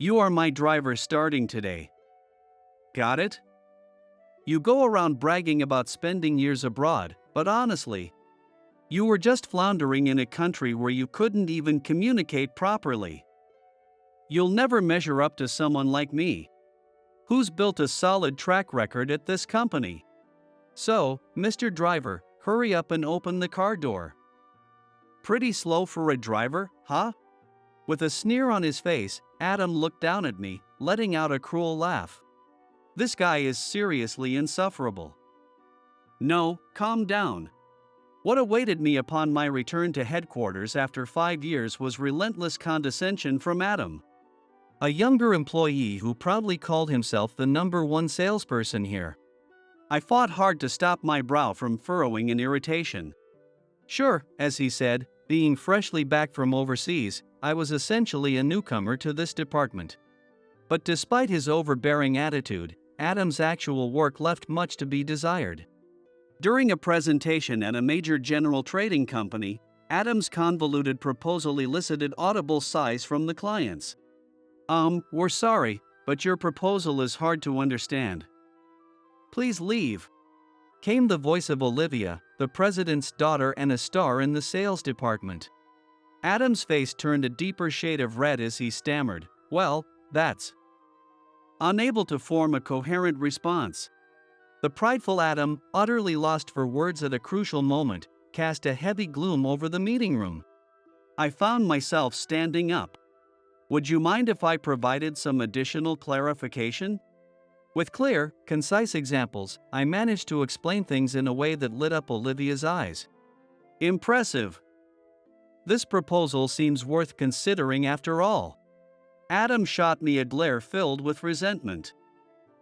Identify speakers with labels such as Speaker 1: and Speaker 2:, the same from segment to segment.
Speaker 1: You are my driver starting today. Got it? You go around bragging about spending years abroad, but honestly, you were just floundering in a country where you couldn't even communicate properly. You'll never measure up to someone like me, who's built a solid track record at this company. So, Mr. Driver, hurry up and open the car door. Pretty slow for a driver, huh? With a sneer on his face, Adam looked down at me, letting out a cruel laugh. This guy is seriously insufferable. No, calm down. What awaited me upon my return to headquarters after 5 years was relentless condescension from Adam, a younger employee who proudly called himself the #1 salesperson here. I fought hard to stop my brow from furrowing in irritation. Sure, as he said, being freshly back from overseas, I was essentially a newcomer to this department. But despite his overbearing attitude, Adam's actual work left much to be desired. During a presentation at a major general trading company, Adam's convoluted proposal elicited audible sighs from the clients. We're sorry, but your proposal is hard to understand. Please leave," came the voice of Olivia, the president's daughter and a star in the sales department. Adam's face turned a deeper shade of red as he stammered, "Well, that's..." Unable to form a coherent response. The prideful Adam, utterly lost for words at a crucial moment, cast a heavy gloom over the meeting room. I found myself standing up. "Would you mind if I provided some additional clarification?" With clear, concise examples, I managed to explain things in a way that lit up Olivia's eyes. Impressive. This proposal seems worth considering after all. Adam shot me a glare filled with resentment.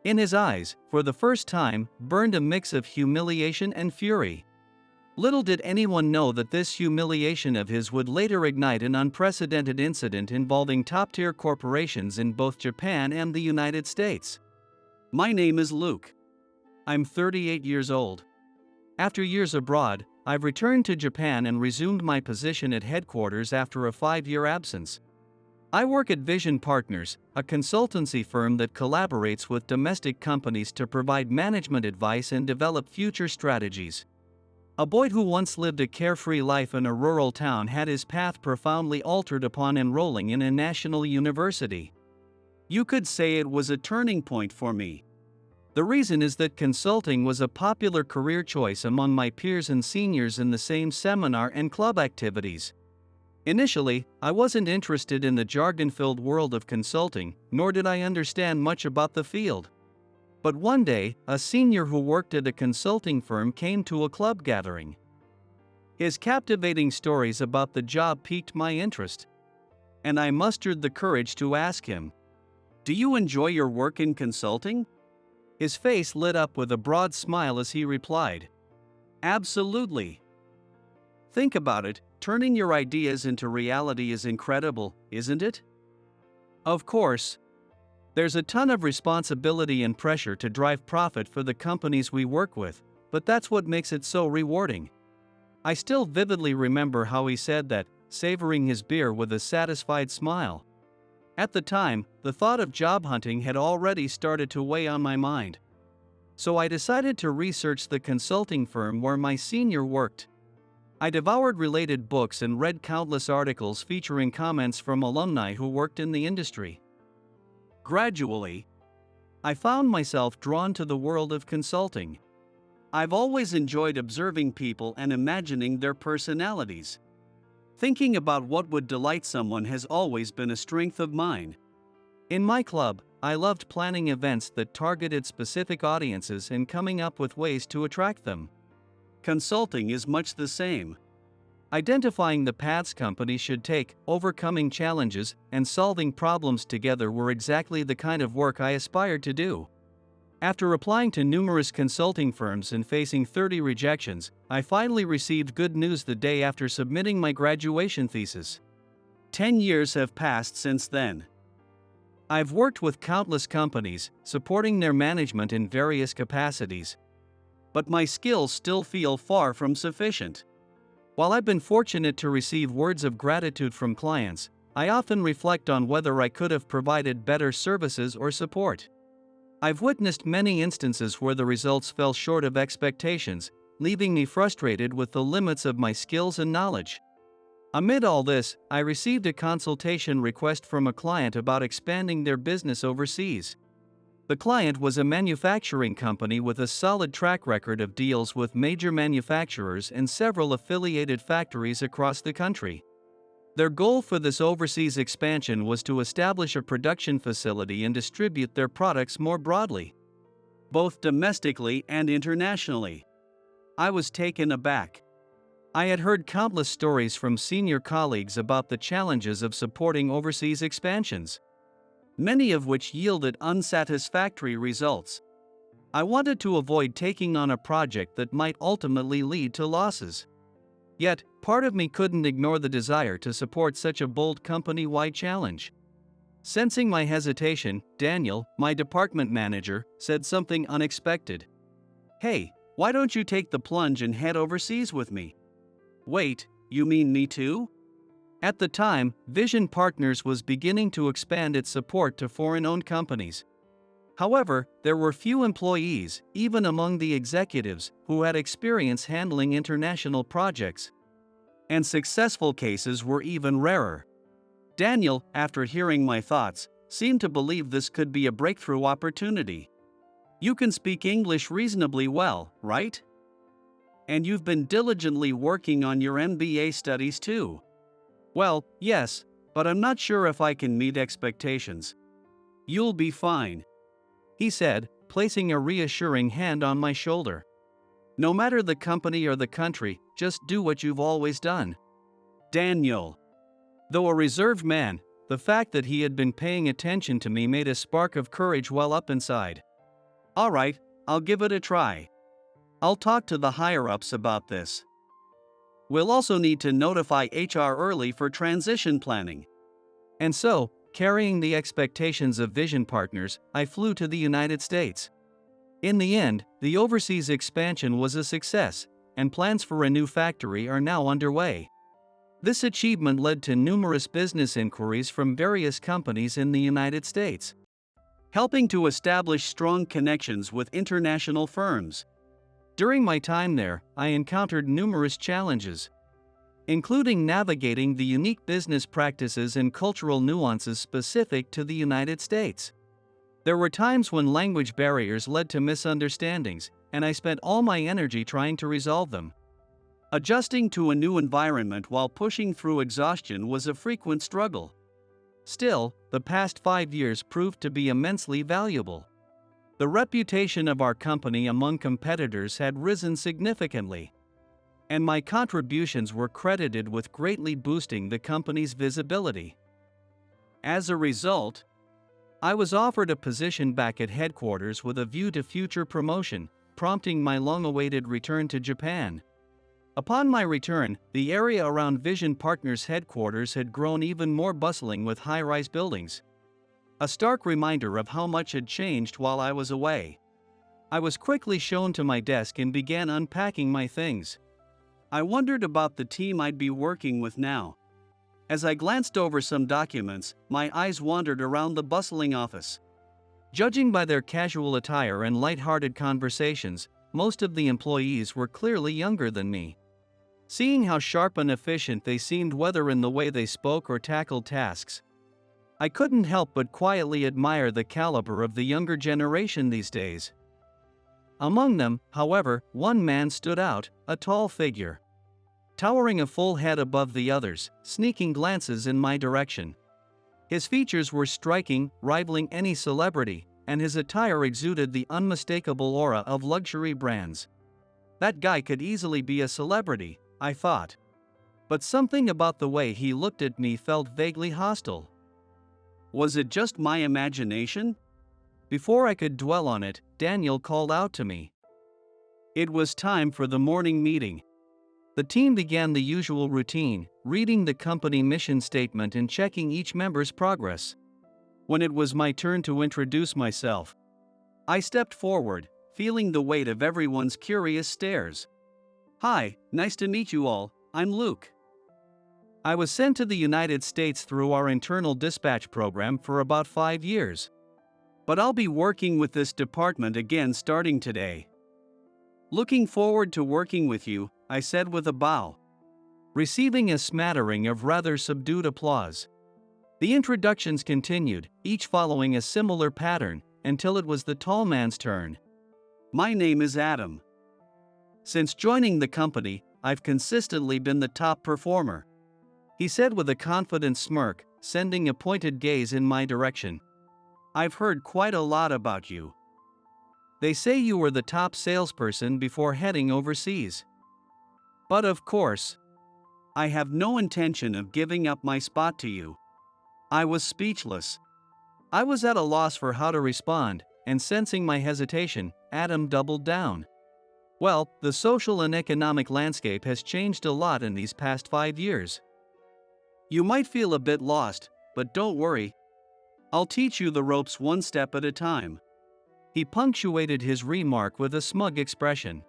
Speaker 1: In his eyes, for the first time, burned a mix of humiliation and fury. Little did anyone know that this humiliation of his would later ignite an unprecedented incident involving top-tier corporations in both Japan and the United States. My name is Luke. I'm 38 years old. After years abroad, I've returned to Japan and resumed my position at headquarters after a 5-year absence. I work at Vision Partners, a consultancy firm that collaborates with domestic companies to provide management advice and develop future strategies. A boy who once lived a carefree life in a rural town had his path profoundly altered upon enrolling in a national university. You could say it was a turning point for me. The reason is that consulting was a popular career choice among my peers and seniors in the same seminar and club activities. Initially, I wasn't interested in the jargon-filled world of consulting, nor did I understand much about the field. But one day, a senior who worked at a consulting firm came to a club gathering. His captivating stories about the job piqued my interest, and I mustered the courage to ask him, "Do you enjoy your work in consulting?" His face lit up with a broad smile as he replied, "Absolutely. Think about it, turning your ideas into reality is incredible, isn't it? Of course. There's a ton of responsibility and pressure to drive profit for the companies we work with, but that's what makes it so rewarding." I still vividly remember how he said that, savoring his beer with a satisfied smile. At the time, the thought of job hunting had already started to weigh on my mind. So I decided to research the consulting firm where my senior worked. I devoured related books and read countless articles featuring comments from alumni who worked in the industry. Gradually, I found myself drawn to the world of consulting. I've always enjoyed observing people and imagining their personalities. Thinking about what would delight someone has always been a strength of mine. In my club, I loved planning events that targeted specific audiences and coming up with ways to attract them. Consulting is much the same. Identifying the paths companies should take, overcoming challenges, and solving problems together were exactly the kind of work I aspired to do. After applying to numerous consulting firms and facing 30 rejections, I finally received good news the day after submitting my graduation thesis. 10 years have passed since then. I've worked with countless companies, supporting their management in various capacities. But my skills still feel far from sufficient. While I've been fortunate to receive words of gratitude from clients, I often reflect on whether I could have provided better services or support. I've witnessed many instances where the results fell short of expectations, leaving me frustrated with the limits of my skills and knowledge. Amid all this, I received a consultation request from a client about expanding their business overseas. The client was a manufacturing company with a solid track record of deals with major manufacturers and several affiliated factories across the country. Their goal for this overseas expansion was to establish a production facility and distribute their products more broadly, both domestically and internationally. I was taken aback. I had heard countless stories from senior colleagues about the challenges of supporting overseas expansions, many of which yielded unsatisfactory results. I wanted to avoid taking on a project that might ultimately lead to losses. Yet, part of me couldn't ignore the desire to support such a bold company-wide challenge. Sensing my hesitation, Daniel, my department manager, said something unexpected. "Hey, why don't you take the plunge and head overseas with me?" "Wait, you mean me too?" At the time, Vision Partners was beginning to expand its support to foreign-owned companies. However, there were few employees, even among the executives, who had experience handling international projects. And successful cases were even rarer. Daniel, after hearing my thoughts, seemed to believe this could be a breakthrough opportunity. "You can speak English reasonably well, right? And you've been diligently working on your MBA studies too." "Well, yes, but I'm not sure if I can meet expectations." "You'll be fine," he said, placing a reassuring hand on my shoulder. "No matter the company or the country, just do what you've always done." Daniel. Though a reserved man, the fact that he had been paying attention to me made a spark of courage well up inside. "All right, I'll give it a try. I'll talk to the higher-ups about this. We'll also need to notify HR early for transition planning." And so, carrying the expectations of Vision Partners, I flew to the United States. In the end, the overseas expansion was a success, and plans for a new factory are now underway. This achievement led to numerous business inquiries from various companies in the United States, helping to establish strong connections with international firms. During my time there, I encountered numerous challenges, including navigating the unique business practices and cultural nuances specific to the United States. There were times when language barriers led to misunderstandings, and I spent all my energy trying to resolve them. Adjusting to a new environment while pushing through exhaustion was a frequent struggle. Still, the past 5 years proved to be immensely valuable. The reputation of our company among competitors had risen significantly, and my contributions were credited with greatly boosting the company's visibility. As a result, I was offered a position back at headquarters with a view to future promotion, prompting my long-awaited return to Japan. Upon my return, the area around Vision Partners headquarters had grown even more bustling with high-rise buildings, a stark reminder of how much had changed while I was away. I was quickly shown to my desk and began unpacking my things. I wondered about the team I'd be working with now. As I glanced over some documents, my eyes wandered around the bustling office. Judging by their casual attire and light-hearted conversations, most of the employees were clearly younger than me. Seeing how sharp and efficient they seemed, whether in the way they spoke or tackled tasks, I couldn't help but quietly admire the caliber of the younger generation these days. Among them, however, one man stood out, a tall figure, towering a full head above the others, sneaking glances in my direction. His features were striking, rivaling any celebrity, and his attire exuded the unmistakable aura of luxury brands. That guy could easily be a celebrity, I thought. But something about the way he looked at me felt vaguely hostile. Was it just my imagination? Before I could dwell on it, Daniel called out to me. It was time for the morning meeting. The team began the usual routine, reading the company mission statement and checking each member's progress. When it was my turn to introduce myself, I stepped forward, feeling the weight of everyone's curious stares. "Hi, nice to meet you all, I'm Luke." I was sent to the United States through our internal dispatch program for about 5 years. But I'll be working with this department again starting today. Looking forward to working with you, I said with a bow, receiving a smattering of rather subdued applause. The introductions continued, each following a similar pattern, until it was the tall man's turn. My name is Adam. Since joining the company, I've consistently been the top performer, he said with a confident smirk, sending a pointed gaze in my direction. I've heard quite a lot about you. They say you were the top salesperson before heading overseas. But of course, I have no intention of giving up my spot to you. I was speechless. I was at a loss for how to respond, and sensing my hesitation, Adam doubled down. Well, the social and economic landscape has changed a lot in these past 5 years. You might feel a bit lost, but don't worry. I'll teach you the ropes one step at a time. He punctuated his remark with a smug expression.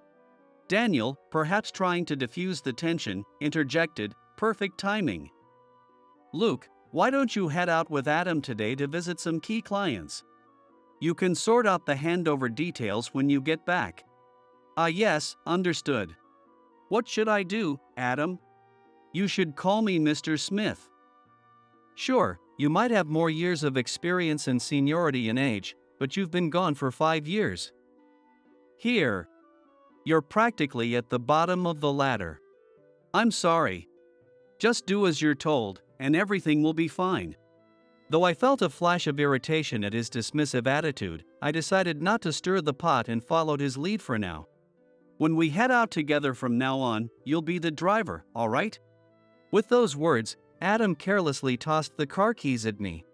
Speaker 1: Daniel, perhaps trying to diffuse the tension, interjected, perfect timing. Luke, why don't you head out with Adam today to visit some key clients? You can sort out the handover details when you get back. Yes, understood. What should I do, Adam? You should call me Mr. Smith. Sure, you might have more years of experience and seniority in age, but you've been gone for 5 years. Here. You're practically at the bottom of the ladder. I'm sorry. Just do as you're told, and everything will be fine. Though I felt a flash of irritation at his dismissive attitude, I decided not to stir the pot and followed his lead for now. When we head out together from now on, you'll be the driver, all right? With those words, Adam carelessly tossed the car keys at me.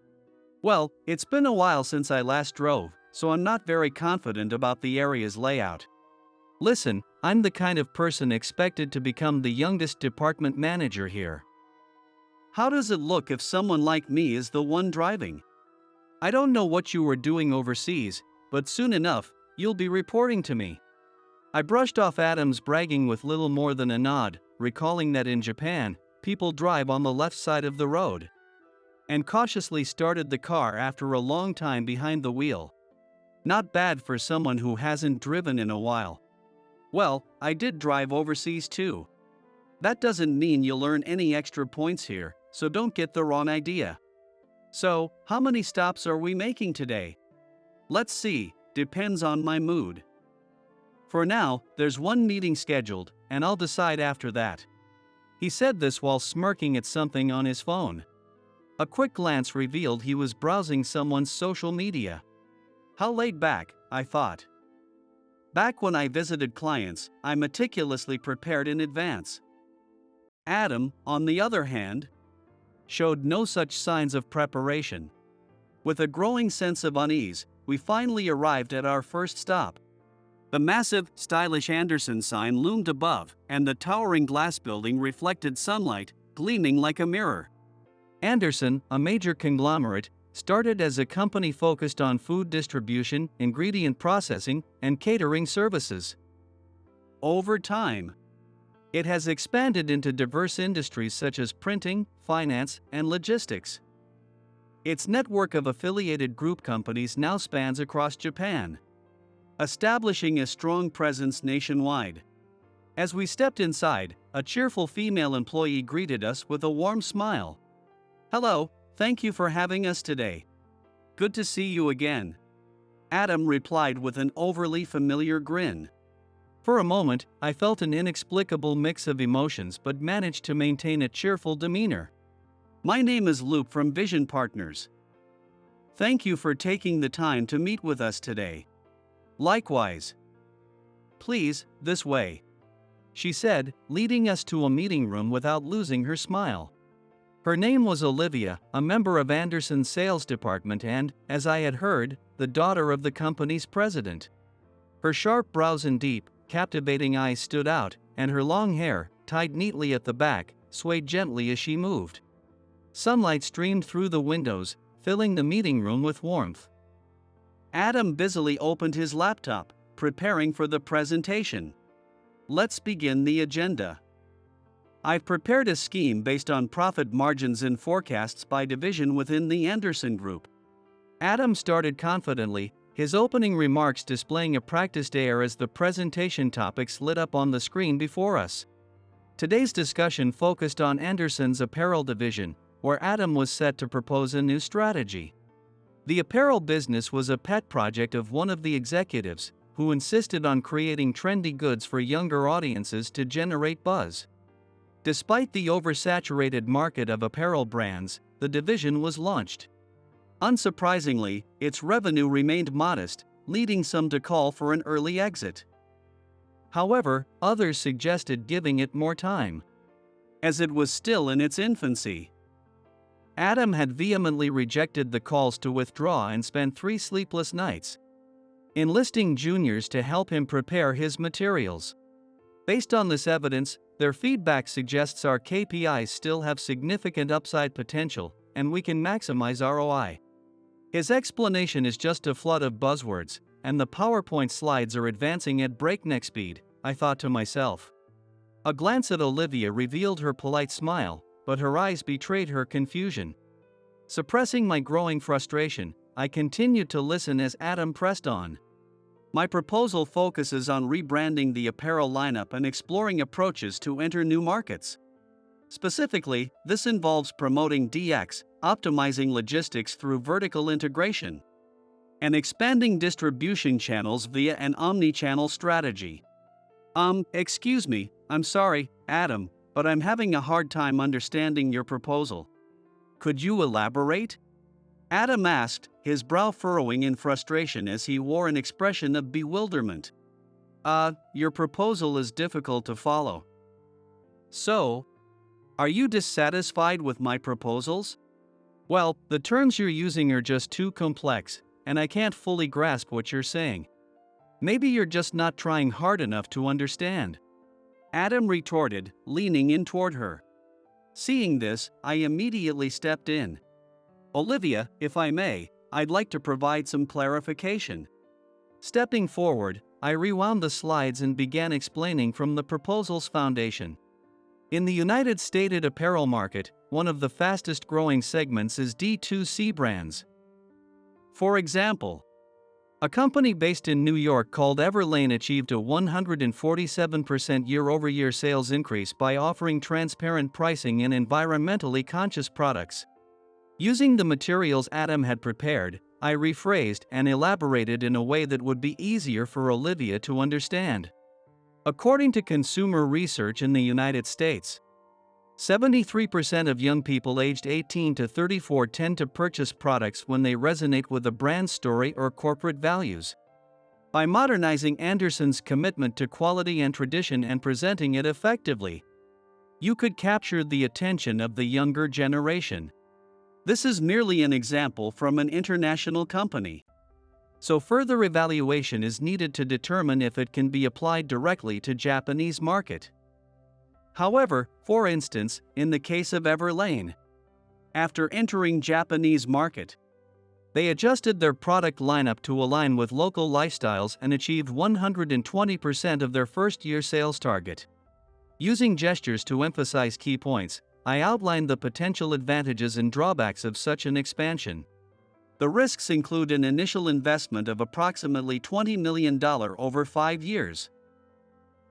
Speaker 1: Well, it's been a while since I last drove, so I'm not very confident about the area's layout. Listen, I'm the kind of person expected to become the youngest department manager here. How does it look if someone like me is the one driving? I don't know what you were doing overseas, but soon enough, you'll be reporting to me. I brushed off Adam's bragging with little more than a nod, recalling that in Japan, people drive on the left side of the road, and cautiously started the car after a long time behind the wheel. Not bad for someone who hasn't driven in a while. Well, I did drive overseas too. That doesn't mean you'll earn any extra points here, so don't get the wrong idea. So, how many stops are we making today? Let's see, depends on my mood. For now, there's one meeting scheduled, and I'll decide after that. He said this while smirking at something on his phone. A quick glance revealed he was browsing someone's social media. How laid back, I thought. Back when I visited clients, I meticulously prepared in advance. Adam, on the other hand, showed no such signs of preparation. With a growing sense of unease, we finally arrived at our first stop. The massive, stylish Anderson sign loomed above, and the towering glass building reflected sunlight, gleaming like a mirror. Anderson, a major conglomerate, started as a company focused on food distribution, ingredient processing, and catering services. Over time, it has expanded into diverse industries such as printing, finance, and logistics. Its network of affiliated group companies now spans across Japan, establishing a strong presence nationwide. As we stepped inside, a cheerful female employee greeted us with a warm smile. Hello, thank you for having us today. Good to see you again. Adam replied with an overly familiar grin. For a moment, I felt an inexplicable mix of emotions but managed to maintain a cheerful demeanor. My name is Luke from Vision Partners. Thank you for taking the time to meet with us today. Likewise. Please, this way, she said, leading us to a meeting room without losing her smile. Her name was Olivia, a member of Anderson's sales department and, as I had heard, the daughter of the company's president. Her sharp brows and deep, captivating eyes stood out, and her long hair, tied neatly at the back, swayed gently as she moved. Sunlight streamed through the windows, filling the meeting room with warmth. Adam busily opened his laptop, preparing for the presentation. Let's begin the agenda. I've prepared a scheme based on profit margins and forecasts by division within the Anderson Group. Adam started confidently, his opening remarks displaying a practiced air as the presentation topics lit up on the screen before us. Today's discussion focused on Anderson's apparel division, where Adam was set to propose a new strategy. The apparel business was a pet project of one of the executives, who insisted on creating trendy goods for younger audiences to generate buzz. Despite the oversaturated market of apparel brands, the division was launched. Unsurprisingly, its revenue remained modest, leading some to call for an early exit. However, others suggested giving it more time, as it was still in its infancy. Adam had vehemently rejected the calls to withdraw and spent 3 sleepless nights enlisting juniors to help him prepare his materials. Based on this evidence, their feedback suggests our KPIs still have significant upside potential, and we can maximize ROI. His explanation is just a flood of buzzwords, and the PowerPoint slides are advancing at breakneck speed, I thought to myself. A glance at Olivia revealed her polite smile, but her eyes betrayed her confusion. Suppressing my growing frustration, I continued to listen as Adam pressed on. My proposal focuses on rebranding the apparel lineup and exploring approaches to enter new markets. Specifically, this involves promoting DX, optimizing logistics through vertical integration, and expanding distribution channels via an omni-channel strategy. Excuse me, I'm sorry, Adam, but I'm having a hard time understanding your proposal. Could you elaborate? Adam asked, his brow furrowing in frustration as he wore an expression of bewilderment. Your proposal is difficult to follow. So, are you dissatisfied with my proposals? Well, the terms you're using are just too complex, and I can't fully grasp what you're saying. Maybe you're just not trying hard enough to understand. Adam retorted, leaning in toward her. Seeing this, I immediately stepped in. Olivia, if I may, I'd like to provide some clarification. Stepping forward, I rewound the slides and began explaining from the proposal's foundation. In the United States apparel market, one of the fastest growing segments is D2C brands. For example, a company based in New York called Everlane achieved a 147% year-over-year sales increase by offering transparent pricing and environmentally conscious products. Using the materials Adam had prepared, I rephrased and elaborated in a way that would be easier for Olivia to understand. According to consumer research in the United States, 73% of young people aged 18 to 34 tend to purchase products when they resonate with a brand story or corporate values. By modernizing Anderson's commitment to quality and tradition and presenting it effectively, you could capture the attention of the younger generation. This is merely an example from an international company, so further evaluation is needed to determine if it can be applied directly to Japanese market. However, for instance, in the case of Everlane, after entering Japanese market, they adjusted their product lineup to align with local lifestyles and achieved 120% of their first-year sales target. Using gestures to emphasize key points, I outlined the potential advantages and drawbacks of such an expansion. The risks include an initial investment of approximately $20 million over 5 years.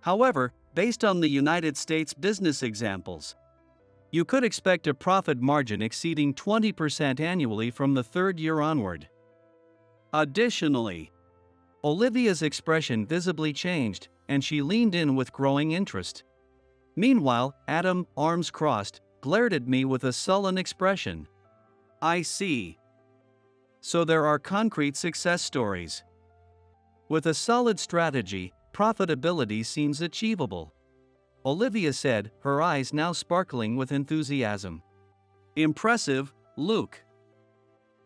Speaker 1: However, based on the United States business examples, you could expect a profit margin exceeding 20% annually from the 3rd year onward. Additionally, Olivia's expression visibly changed, and she leaned in with growing interest. Meanwhile, Adam, arms crossed, glared at me with a sullen expression. I see. So there are concrete success stories. With a solid strategy, profitability seems achievable, Olivia said, her eyes now sparkling with enthusiasm. Impressive, Luke.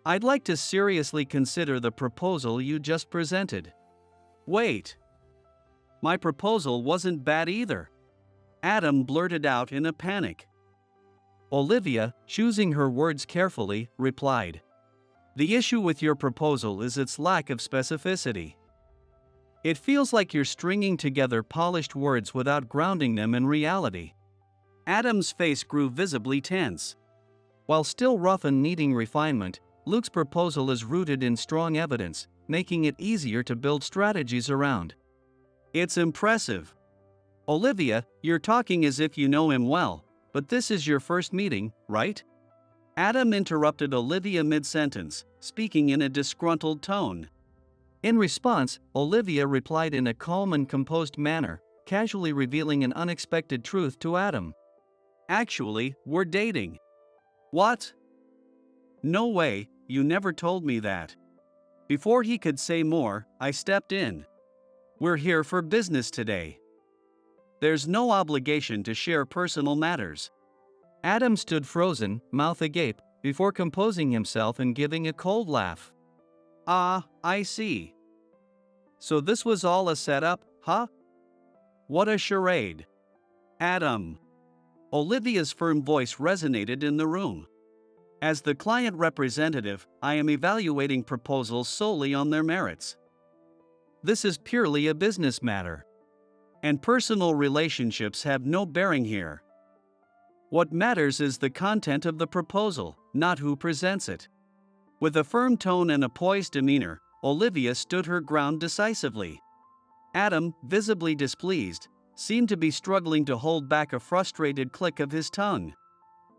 Speaker 1: I'd like to seriously consider the proposal you just presented. Wait. My proposal wasn't bad either, Adam blurted out in a panic. Olivia, choosing her words carefully, replied. The issue with your proposal is its lack of specificity. It feels like you're stringing together polished words without grounding them in reality. Adam's face grew visibly tense. While still rough and needing refinement, Luke's proposal is rooted in strong evidence, making it easier to build strategies around. It's impressive. Olivia, you're talking as if you know him well, but this is your first meeting, right? Adam interrupted Olivia mid-sentence, speaking in a disgruntled tone. In response, Olivia replied in a calm and composed manner, casually revealing an unexpected truth to Adam. Actually, we're dating. What? No way, you never told me that. Before he could say more, I stepped in. We're here for business today. There's no obligation to share personal matters. Adam stood frozen, mouth agape, before composing himself and giving a cold laugh. Ah, I see. So this was all a setup, huh? What a charade. Adam. Olivia's firm voice resonated in the room. As the client representative, I am evaluating proposals solely on their merits. This is purely a business matter. And personal relationships have no bearing here. What matters is the content of the proposal, not who presents it. With a firm tone and a poised demeanor, Olivia stood her ground decisively. Adam, visibly displeased, seemed to be struggling to hold back a frustrated click of his tongue.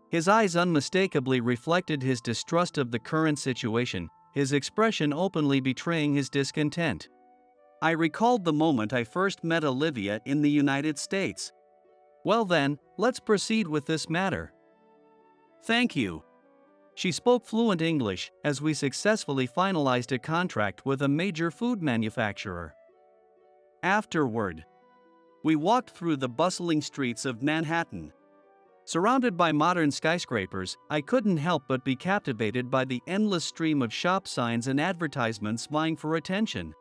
Speaker 1: His eyes unmistakably reflected his distrust of the current situation, his expression openly betraying his discontent. I recalled the moment I first met Olivia in the United States. Well then, let's proceed with this matter. Thank you. She spoke fluent English as we successfully finalized a contract with a major food manufacturer. Afterward, we walked through the bustling streets of Manhattan. Surrounded by modern skyscrapers, I couldn't help but be captivated by the endless stream of shop signs and advertisements vying for attention.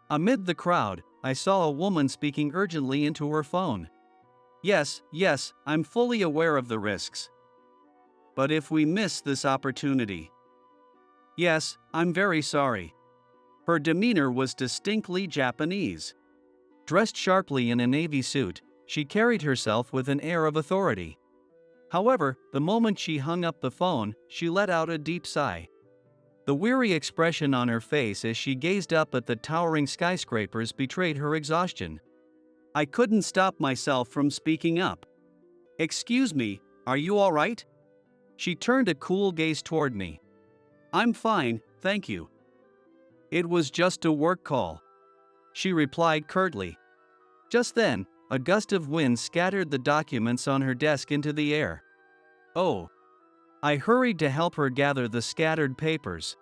Speaker 1: Amid the crowd, I saw a woman speaking urgently into her phone. Yes, I'm fully aware of the risks. But if we miss this opportunity. Yes, I'm very sorry. Her demeanor was distinctly Japanese. Dressed sharply in a navy suit, she carried herself with an air of authority. However, the moment she hung up the phone, she let out a deep sigh. The weary expression on her face as she gazed up at the towering skyscrapers betrayed her exhaustion. I couldn't stop myself from speaking up. Excuse me, are you all right? She turned a cool gaze toward me. I'm fine, thank you. It was just a work call. She replied curtly. Just then, a gust of wind scattered the documents on her desk into the air. Oh. I hurried to help her gather the scattered papers.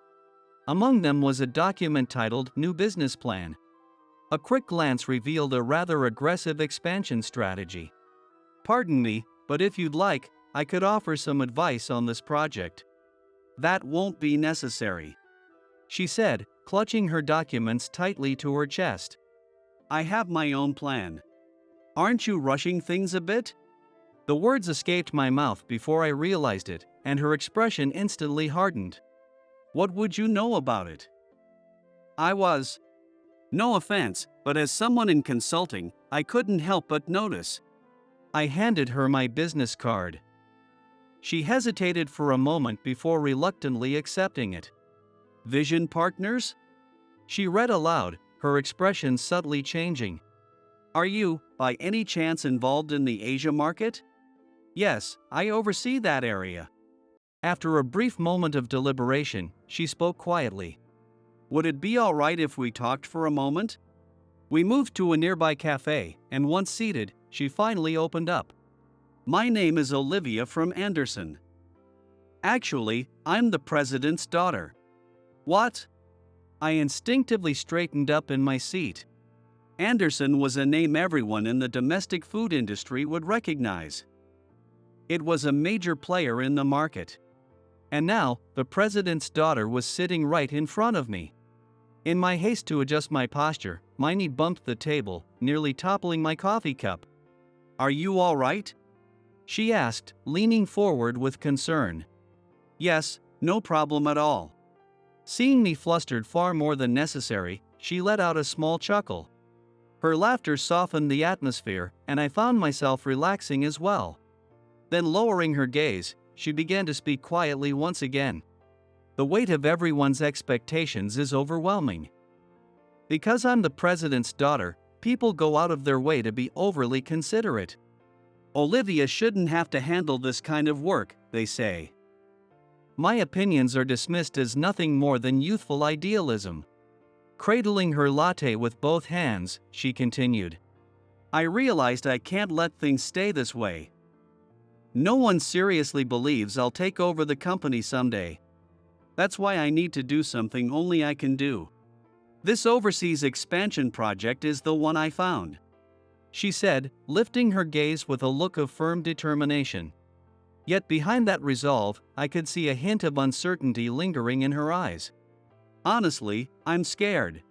Speaker 1: Among them was a document titled New Business Plan. A quick glance revealed a rather aggressive expansion strategy. Pardon me, but if you'd like, I could offer some advice on this project. That won't be necessary, she said, clutching her documents tightly to her chest. I have my own plan. Aren't you rushing things a bit? The words escaped my mouth before I realized it, and her expression instantly hardened. What would you know about it? I was. No offense, but as someone in consulting, I couldn't help but notice. I handed her my business card. She hesitated for a moment before reluctantly accepting it. Vision Partners? She read aloud, her expression subtly changing. Are you, by any chance, involved in the Asia market? Yes, I oversee that area. After a brief moment of deliberation, she spoke quietly. Would it be all right if we talked for a moment? We moved to a nearby cafe, and once seated, she finally opened up. My name is Olivia from Anderson. Actually, I'm the president's daughter. What? I instinctively straightened up in my seat. Anderson was a name everyone in the domestic food industry would recognize. It was a major player in the market. And now, the president's daughter was sitting right in front of me. In my haste to adjust my posture, my knee bumped the table, nearly toppling my coffee cup. Are you all right? She asked, leaning forward with concern. Yes, no problem at all. Seeing me flustered far more than necessary, she let out a small chuckle. Her laughter softened the atmosphere, and I found myself relaxing as well. Then, lowering her gaze, she began to speak quietly once again. The weight of everyone's expectations is overwhelming. Because I'm the president's daughter, people go out of their way to be overly considerate. Olivia shouldn't have to handle this kind of work, they say. My opinions are dismissed as nothing more than youthful idealism. Cradling her latte with both hands, she continued. I realized I can't let things stay this way. No one seriously believes I'll take over the company someday. That's why I need to do something only I can do. This overseas expansion project is the one I found, she said, lifting her gaze with a look of firm determination. Yet behind that resolve, I could see a hint of uncertainty lingering in her eyes. Honestly, I'm scared.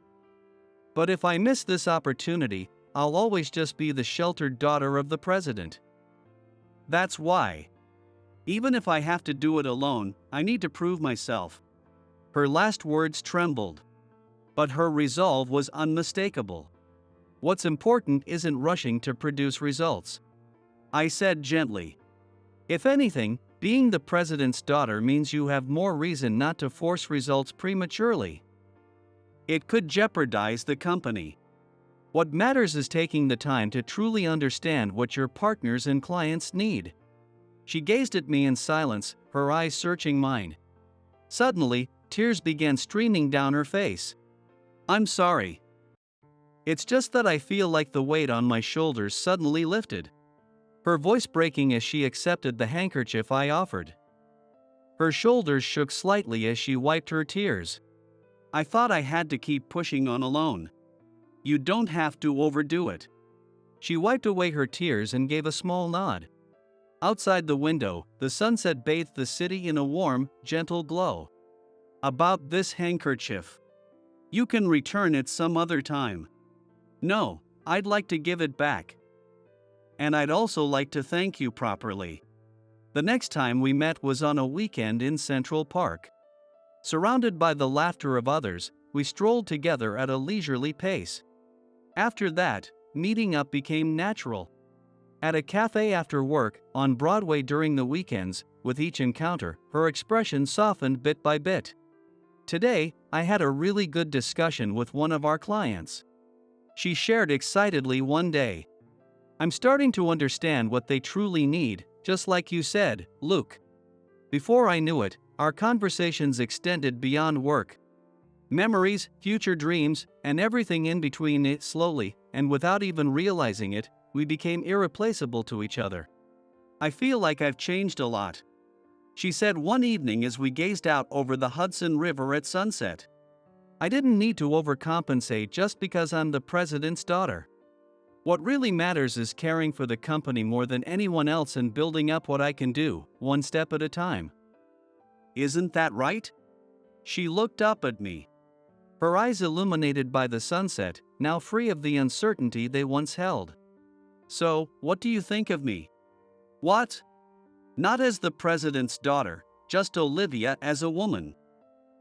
Speaker 1: But if I miss this opportunity, I'll always just be the sheltered daughter of the president. That's why. Even if I have to do it alone, I need to prove myself. Her last words trembled. But her resolve was unmistakable. What's important isn't rushing to produce results, I said gently. If anything, being the president's daughter means you have more reason not to force results prematurely. It could jeopardize the company. What matters is taking the time to truly understand what your partners and clients need. She gazed at me in silence, her eyes searching mine. Suddenly, tears began streaming down her face. I'm sorry. It's just that I feel like the weight on my shoulders suddenly lifted. Her voice breaking as she accepted the handkerchief I offered. Her shoulders shook slightly as she wiped her tears. I thought I had to keep pushing on alone. You don't have to overdo it. She wiped away her tears and gave a small nod. Outside the window, the sunset bathed the city in a warm, gentle glow. About this handkerchief. You can return it some other time. No, I'd like to give it back. And I'd also like to thank you properly. The next time we met was on a weekend in Central Park. Surrounded by the laughter of others, we strolled together at a leisurely pace. After that, meeting up became natural. At a cafe after work, on Broadway during the weekends, with each encounter, her expression softened bit by bit. Today, I had a really good discussion with one of our clients. She shared excitedly one day. I'm starting to understand what they truly need, just like you said, Luke. Before I knew it, our conversations extended beyond work. Memories, future dreams, and everything in between. It slowly, and without even realizing it, we became irreplaceable to each other. I feel like I've changed a lot, she said one evening as we gazed out over the Hudson River at sunset. I didn't need to overcompensate just because I'm the president's daughter. What really matters is caring for the company more than anyone else and building up what I can do, one step at a time. Isn't that right? She looked up at me. Her eyes illuminated by the sunset, now free of the uncertainty they once held. So, what do you think of me? What? Not as the president's daughter, just Olivia as a woman.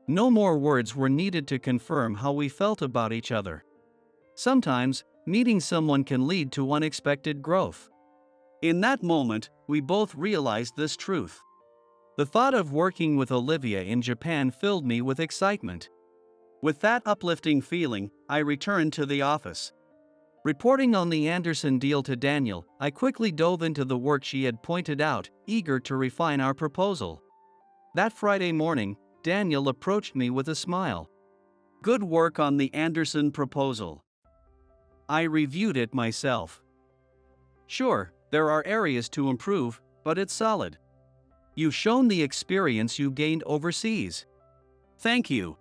Speaker 1: No more words were needed to confirm how we felt about each other. Sometimes, meeting someone can lead to unexpected growth. In that moment, we both realized this truth. The thought of working with Olivia in Japan filled me with excitement. With that uplifting feeling, I returned to the office. Reporting on the Anderson deal to Daniel, I quickly dove into the work she had pointed out, eager to refine our proposal. That Friday morning, Daniel approached me with a smile. Good work on the Anderson proposal. I reviewed it myself. Sure, there are areas to improve, but it's solid. You've shown the experience you gained overseas. Thank you.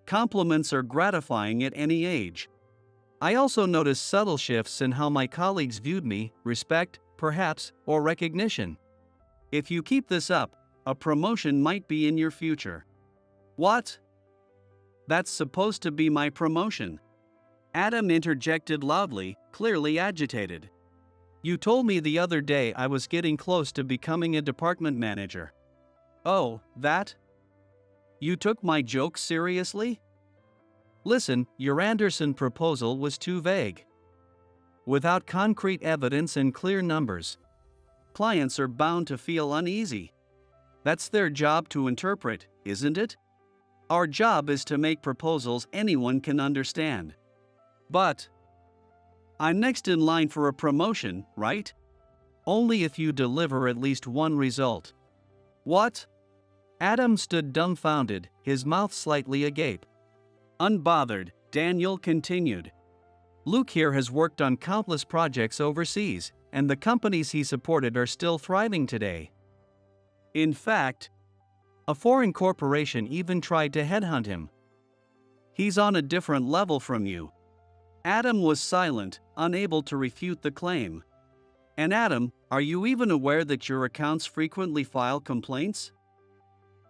Speaker 1: Compliments are gratifying at any age. I also noticed subtle shifts in how my colleagues viewed me, respect, perhaps, or recognition. If you keep this up, a promotion might be in your future. What? That's supposed to be my promotion. Adam interjected loudly, clearly agitated. You told me the other day I was getting close to becoming a department manager. Oh, that? You took my joke seriously? Listen, your Anderson proposal was too vague. Without concrete evidence and clear numbers. clients are bound to feel uneasy. That's their job to interpret, isn't it? Our job is to make proposals anyone can understand. But I'm next in line for a promotion, right? Only if you deliver at least one result. What? Adam stood dumbfounded, his mouth slightly agape. Unbothered, Daniel continued. Luke here has worked on countless projects overseas, and the companies he supported are still thriving today. In fact, a foreign corporation even tried to headhunt him. He's on a different level from you. Adam was silent, unable to refute the claim. And Adam, are you even aware that your accounts frequently file complaints?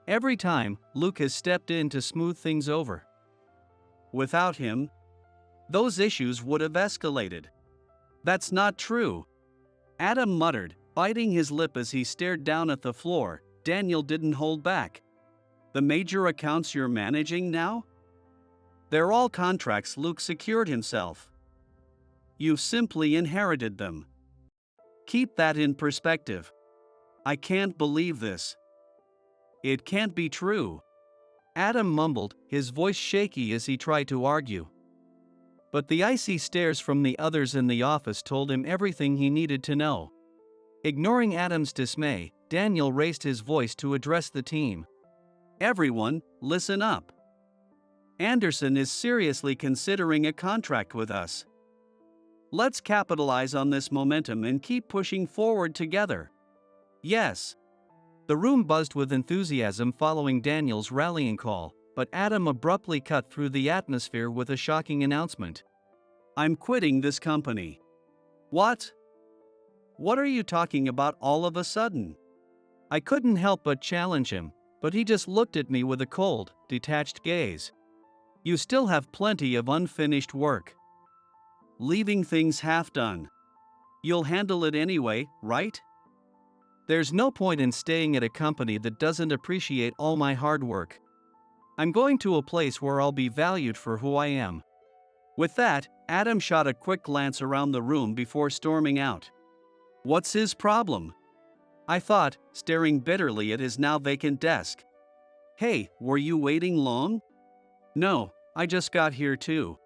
Speaker 1: Every time, Luke has stepped in to smooth things over. Without him, those issues would have escalated. That's not true. Adam muttered, biting his lip as he stared down at the floor. Daniel didn't hold back. The major accounts you're managing now? They're all contracts Luke secured himself. You simply inherited them. Keep that in perspective. I can't believe this. It can't be true. Adam mumbled, his voice shaky as he tried to argue. But the icy stares from the others in the office told him everything he needed to know. Ignoring Adam's dismay, Daniel raised his voice to address the team. Everyone, listen up. Anderson is seriously considering a contract with us. Let's capitalize on this momentum and keep pushing forward together. Yes. The room buzzed with enthusiasm following Daniel's rallying call, but Adam abruptly cut through the atmosphere with a shocking announcement. I'm quitting this company. What? What are you talking about all of a sudden? I couldn't help but challenge him, but he just looked at me with a cold, detached gaze. You still have plenty of unfinished work. Leaving things half done. You'll handle it anyway, right? There's no point in staying at a company that doesn't appreciate all my hard work. I'm going to a place where I'll be valued for who I am. With that, Adam shot a quick glance around the room before storming out. What's his problem? I thought, staring bitterly at his now vacant desk. Hey, were you waiting long? No, I just got here too.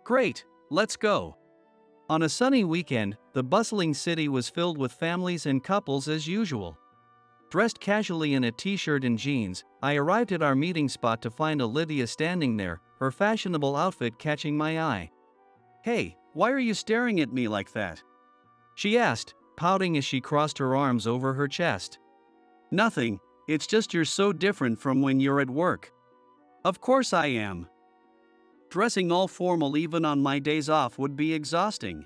Speaker 1: Great, let's go. On a sunny weekend, the bustling city was filled with families and couples as usual. Dressed casually in a t-shirt and jeans, I arrived at our meeting spot to find Olivia standing there, her fashionable outfit catching my eye. Hey, why are you staring at me like that? She asked, pouting as she crossed her arms over her chest. Nothing, it's just you're so different from when you're at work. Of course I am. Dressing all formal even on my days off would be exhausting.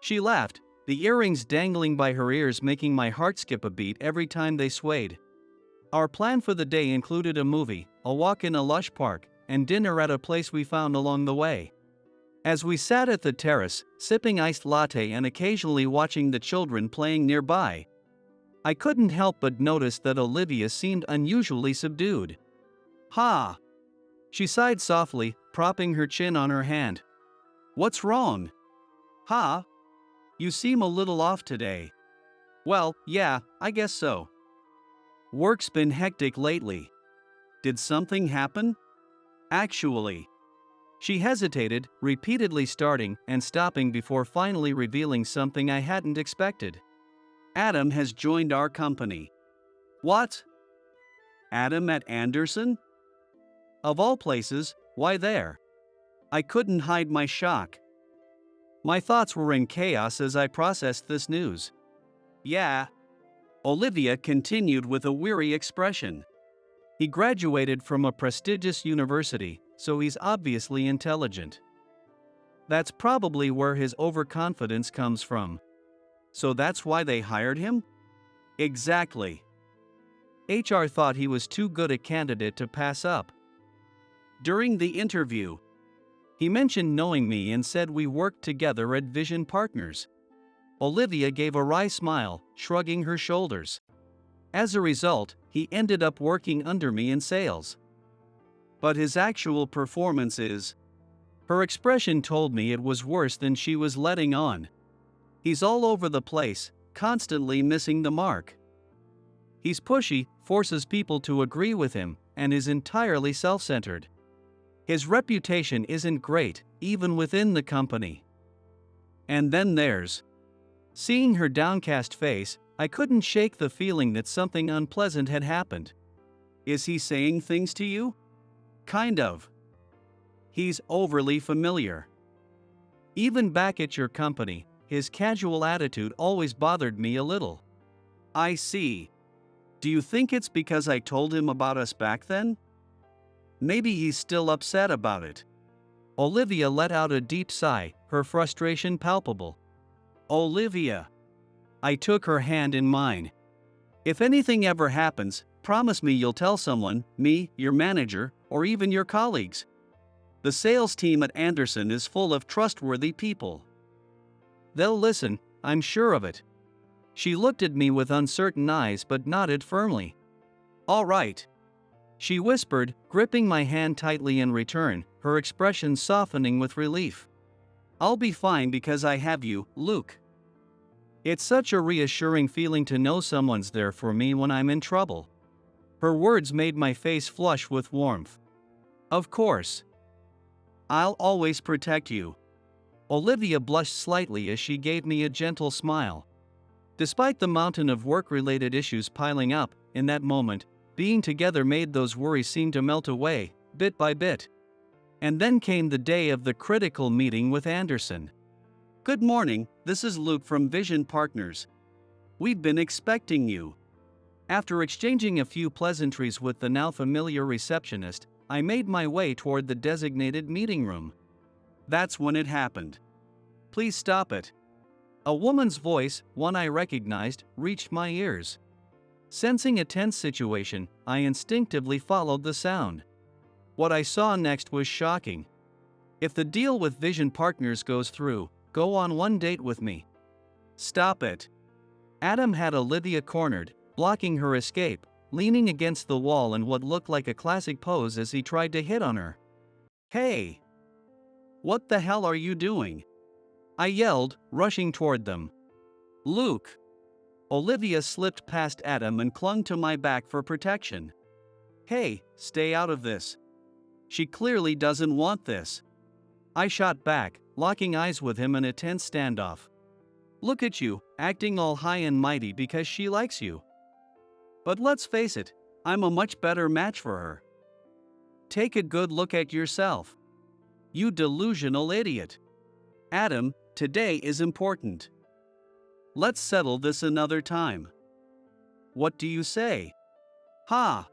Speaker 1: She laughed, the earrings dangling by her ears making my heart skip a beat every time they swayed. Our plan for the day included a movie, a walk in a lush park, and dinner at a place we found along the way. As we sat at the terrace, sipping iced latte and occasionally watching the children playing nearby, I couldn't help but notice that Olivia seemed unusually subdued. Ha! She sighed softly, propping her chin on her hand. What's wrong? Ha! You seem a little off today. Well, yeah, I guess so. Work's been hectic lately. Did something happen? Actually. She hesitated, repeatedly starting and stopping before finally revealing something I hadn't expected. Adam has joined our company. What? Adam at Anderson? Of all places, why there? I couldn't hide my shock. My thoughts were in chaos as I processed this news. Yeah. Olivia continued with a weary expression. He graduated from a prestigious university, so he's obviously intelligent. That's probably where his overconfidence comes from. So that's why they hired him? Exactly. HR thought he was too good a candidate to pass up. During the interview, he mentioned knowing me and said we worked together at Vision Partners. Olivia gave a wry smile, shrugging her shoulders. As a result, he ended up working under me in sales. But his actual performance is... Her expression told me it was worse than she was letting on. He's all over the place, constantly missing the mark. He's pushy, forces people to agree with him, and is entirely self-centered. His reputation isn't great, even within the company. And then there's. Seeing her downcast face, I couldn't shake the feeling that something unpleasant had happened. Is he saying things to you? Kind of. He's overly familiar. Even back at your company, his casual attitude always bothered me a little. I see. Do you think it's because I told him about us back then? Maybe he's still upset about it. Olivia let out a deep sigh, her frustration palpable. Olivia. I took her hand in mine. If anything ever happens, promise me you'll tell someone, me, your manager, or even your colleagues. The sales team at Anderson is full of trustworthy people. They'll listen, I'm sure of it. She looked at me with uncertain eyes but nodded firmly. All right. She whispered, gripping my hand tightly in return, her expression softening with relief. I'll be fine because I have you, Luke. It's such a reassuring feeling to know someone's there for me when I'm in trouble. Her words made my face flush with warmth. Of course. I'll always protect you. Olivia blushed slightly as she gave me a gentle smile. Despite the mountain of work-related issues piling up, in that moment, being together made those worries seem to melt away, bit by bit. And then came the day of the critical meeting with Anderson. Good morning, this is Luke from Vision Partners. We've been expecting you. After exchanging a few pleasantries with the now familiar receptionist, I made my way toward the designated meeting room. That's when it happened. Please stop it. A woman's voice, one I recognized, reached my ears. Sensing a tense situation, I instinctively followed the sound. What I saw next was shocking. If the deal with Vision Partners goes through, go on one date with me. Stop it. Adam had Olivia cornered, blocking her escape, leaning against the wall in what looked like a classic pose as he tried to hit on her. Hey! What the hell are you doing? I yelled, rushing toward them. Luke! Olivia slipped past Adam and clung to my back for protection. Hey, stay out of this. She clearly doesn't want this. I shot back, locking eyes with him in a tense standoff. Look at you, acting all high and mighty because she likes you. But let's face it, I'm a much better match for her. Take a good look at yourself. You delusional idiot. Adam, today is important. Let's settle this another time. What do you say? Ha!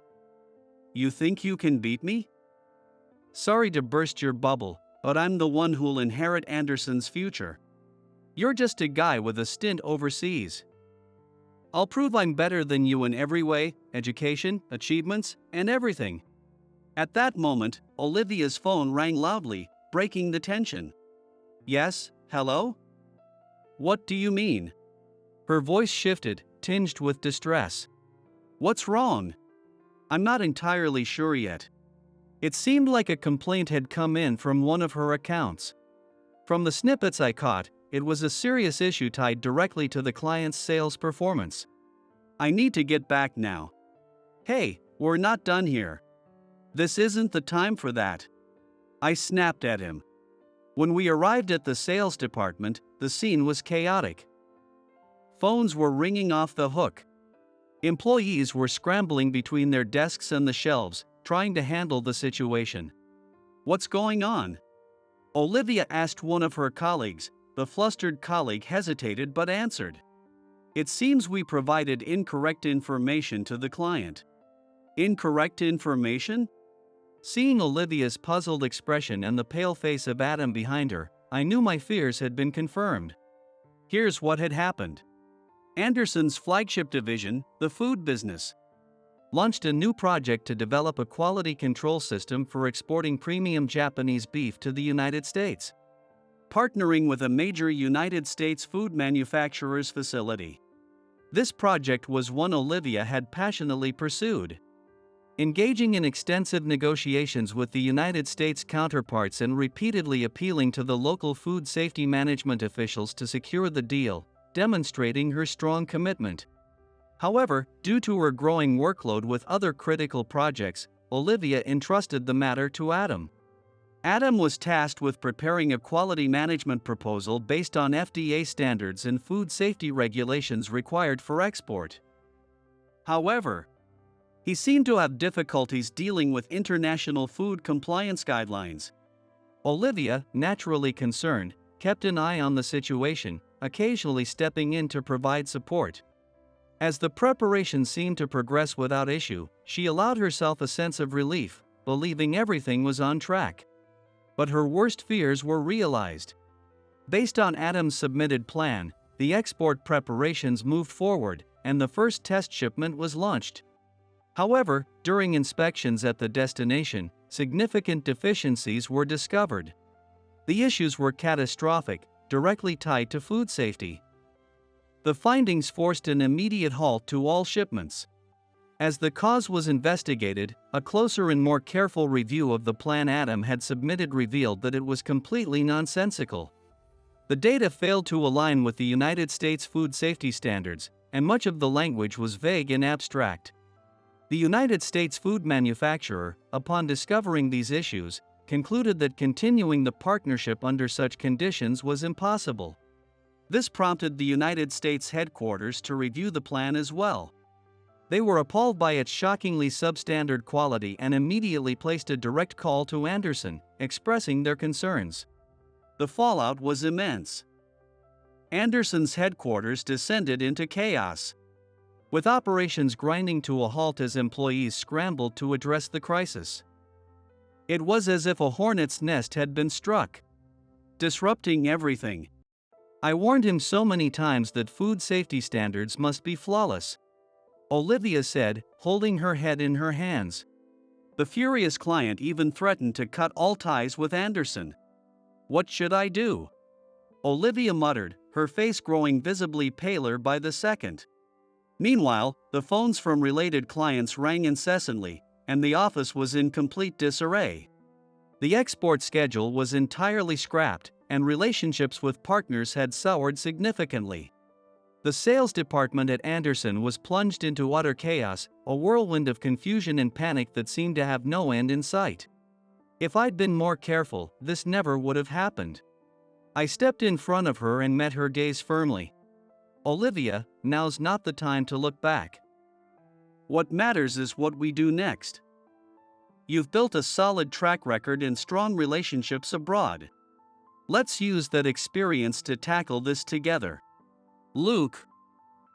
Speaker 1: You think you can beat me? Sorry to burst your bubble, but I'm the one who'll inherit Anderson's future. You're just a guy with a stint overseas. I'll prove I'm better than you in every way, education, achievements, and everything. At that moment, Olivia's phone rang loudly, breaking the tension. Yes, hello? What do you mean? Her voice shifted, tinged with distress. What's wrong? I'm not entirely sure yet. It seemed like a complaint had come in from one of her accounts. From the snippets I caught, it was a serious issue tied directly to the client's sales performance. I need to get back now. Hey, we're not done here. This isn't the time for that. I snapped at him. When we arrived at the sales department, the scene was chaotic. Phones were ringing off the hook. Employees were scrambling between their desks and the shelves, trying to handle the situation. What's going on? Olivia asked one of her colleagues. The flustered colleague hesitated but answered. It seems we provided incorrect information to the client. Incorrect information? Seeing Olivia's puzzled expression and the pale face of Adam behind her, I knew my fears had been confirmed. Here's what had happened. Anderson's flagship division, the food business, launched a new project to develop a quality control system for exporting premium Japanese beef to the United States, partnering with a major United States food manufacturer's facility. This project was one Olivia had passionately pursued. Engaging in extensive negotiations with the United States counterparts and repeatedly appealing to the local food safety management officials to secure the deal, demonstrating her strong commitment. However, due to her growing workload with other critical projects, Olivia entrusted the matter to Adam. Adam was tasked with preparing a quality management proposal based on FDA standards and food safety regulations required for export. However, he seemed to have difficulties dealing with international food compliance guidelines. Olivia, naturally concerned, kept an eye on the situation, occasionally stepping in to provide support. As the preparation seemed to progress without issue, she allowed herself a sense of relief, believing everything was on track. But her worst fears were realized. Based on Adam's submitted plan, the export preparations moved forward, and the first test shipment was launched. However, during inspections at the destination, significant deficiencies were discovered. The issues were catastrophic, directly tied to food safety. The findings forced an immediate halt to all shipments. As the cause was investigated, a closer and more careful review of the plan Adam had submitted revealed that it was completely nonsensical. The data failed to align with the United States food safety standards, and much of the language was vague and abstract. The United States food manufacturer, upon discovering these issues, concluded that continuing the partnership under such conditions was impossible. This prompted the United States headquarters to review the plan as well. They were appalled by its shockingly substandard quality and immediately placed a direct call to Anderson, expressing their concerns. The fallout was immense. Anderson's headquarters descended into chaos, with operations grinding to a halt as employees scrambled to address the crisis. It was as if a hornet's nest had been struck, disrupting everything. I warned him so many times that food safety standards must be flawless, Olivia said, holding her head in her hands. The furious client even threatened to cut all ties with Anderson. What should I do? Olivia muttered, her face growing visibly paler by the second. Meanwhile, the phones from related clients rang incessantly, and the office was in complete disarray. The export schedule was entirely scrapped, and relationships with partners had soured significantly. The sales department at Anderson was plunged into utter chaos, a whirlwind of confusion and panic that seemed to have no end in sight. If I'd been more careful, this never would have happened. I stepped in front of her and met her gaze firmly. Olivia, now's not the time to look back. What matters is what we do next. You've built a solid track record and strong relationships abroad. Let's use that experience to tackle this together. Luke,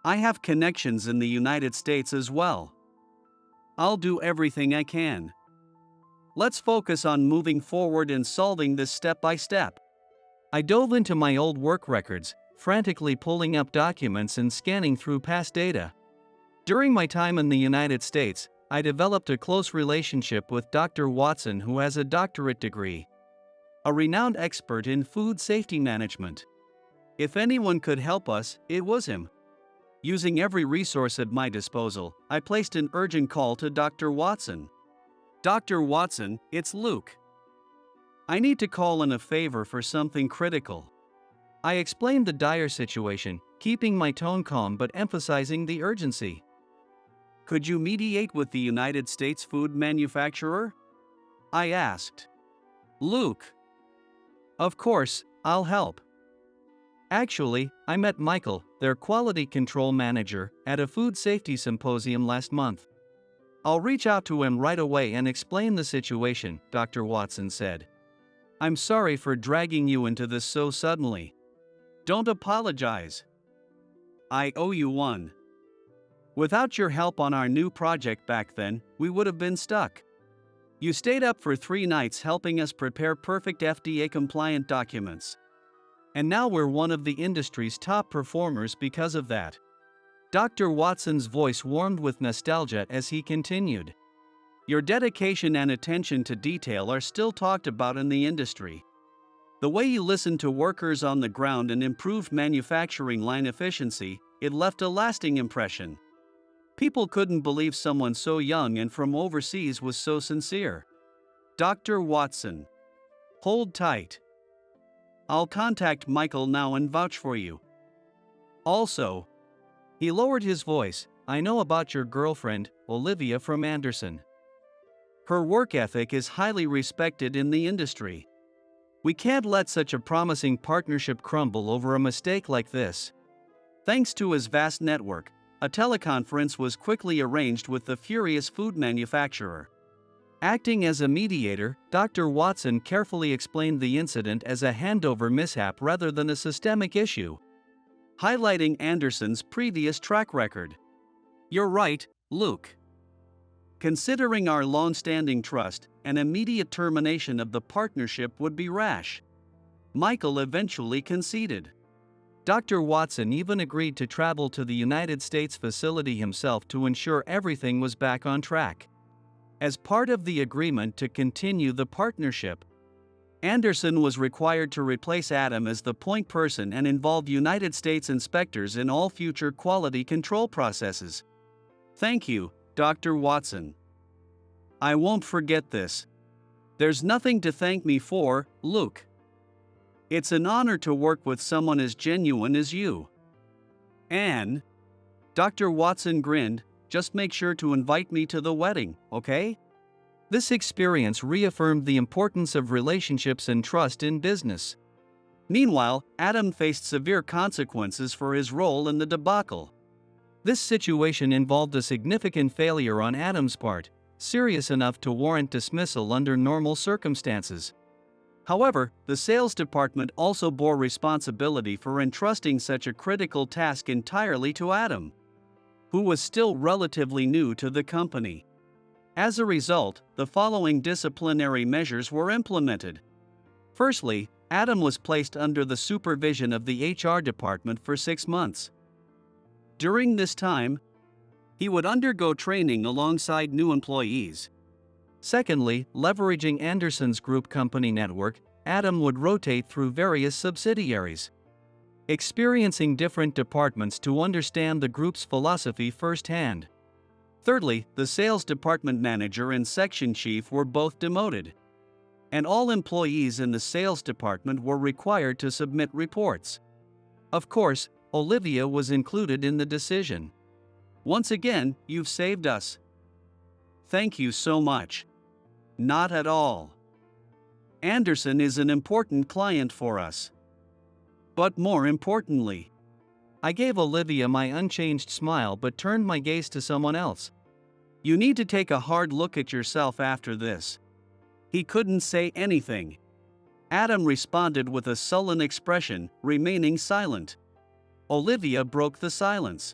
Speaker 1: I have connections in the United States as well. I'll do everything I can. Let's focus on moving forward and solving this step by step. I dove into my old work records, frantically pulling up documents and scanning through past data. During my time in the United States, I developed a close relationship with Dr. Watson, who has a doctorate degree, a renowned expert in food safety management. If anyone could help us, it was him. Using every resource at my disposal, I placed an urgent call to Dr. Watson. Dr. Watson, it's Luke. I need to call in a favor for something critical. I explained the dire situation, keeping my tone calm but emphasizing the urgency. Could you mediate with the United States food manufacturer? I asked. Luke. Of course, I'll help. Actually, I met Michael, their quality control manager, at a food safety symposium last month. I'll reach out to him right away and explain the situation, Dr. Watson said. I'm sorry for dragging you into this so suddenly. Don't apologize. I owe you one. Without your help on our new project back then, we would have been stuck. You stayed up for 3 nights helping us prepare perfect FDA-compliant documents. And now we're one of the industry's top performers because of that. Dr. Watson's voice warmed with nostalgia as he continued. Your dedication and attention to detail are still talked about in the industry. The way you listened to workers on the ground and improved manufacturing line efficiency, it left a lasting impression. People couldn't believe someone so young and from overseas was so sincere. Dr. Watson. Hold tight. I'll contact Michael now and vouch for you. Also, he lowered his voice, I know about your girlfriend, Olivia from Anderson. Her work ethic is highly respected in the industry. We can't let such a promising partnership crumble over a mistake like this. Thanks to his vast network, a teleconference was quickly arranged with the furious food manufacturer. Acting as a mediator, Dr. Watson carefully explained the incident as a handover mishap rather than a systemic issue, highlighting Anderson's previous track record. You're right, Luke. Considering our long-standing trust, an immediate termination of the partnership would be rash. Michael eventually conceded. Dr. Watson even agreed to travel to the United States facility himself to ensure everything was back on track. As part of the agreement to continue the partnership, Anderson was required to replace Adam as the point person and involve United States inspectors in all future quality control processes. Thank you, Dr. Watson. I won't forget this. There's nothing to thank me for, Luke. It's an honor to work with someone as genuine as you. And Dr. Watson grinned, just make sure to invite me to the wedding, okay? This experience reaffirmed the importance of relationships and trust in business. Meanwhile, Adam faced severe consequences for his role in the debacle. This situation involved a significant failure on Adam's part, serious enough to warrant dismissal under normal circumstances. However, the sales department also bore responsibility for entrusting such a critical task entirely to Adam, who was still relatively new to the company. As a result, the following disciplinary measures were implemented. Firstly, Adam was placed under the supervision of the HR department for 6 months. During this time, he would undergo training alongside new employees. Secondly, leveraging Anderson's group company network, Adam would rotate through various subsidiaries, experiencing different departments to understand the group's philosophy firsthand. Thirdly, the sales department manager and section chief were both demoted, and all employees in the sales department were required to submit reports. Of course, Olivia was included in the decision. Once again, you've saved us. Thank you so much. Not at all. Anderson is an important client for us. But more importantly, I gave Olivia my unchanged smile but turned my gaze to someone else. You need to take a hard look at yourself after this. He couldn't say anything. Adam responded with a sullen expression, remaining silent. Olivia broke the silence.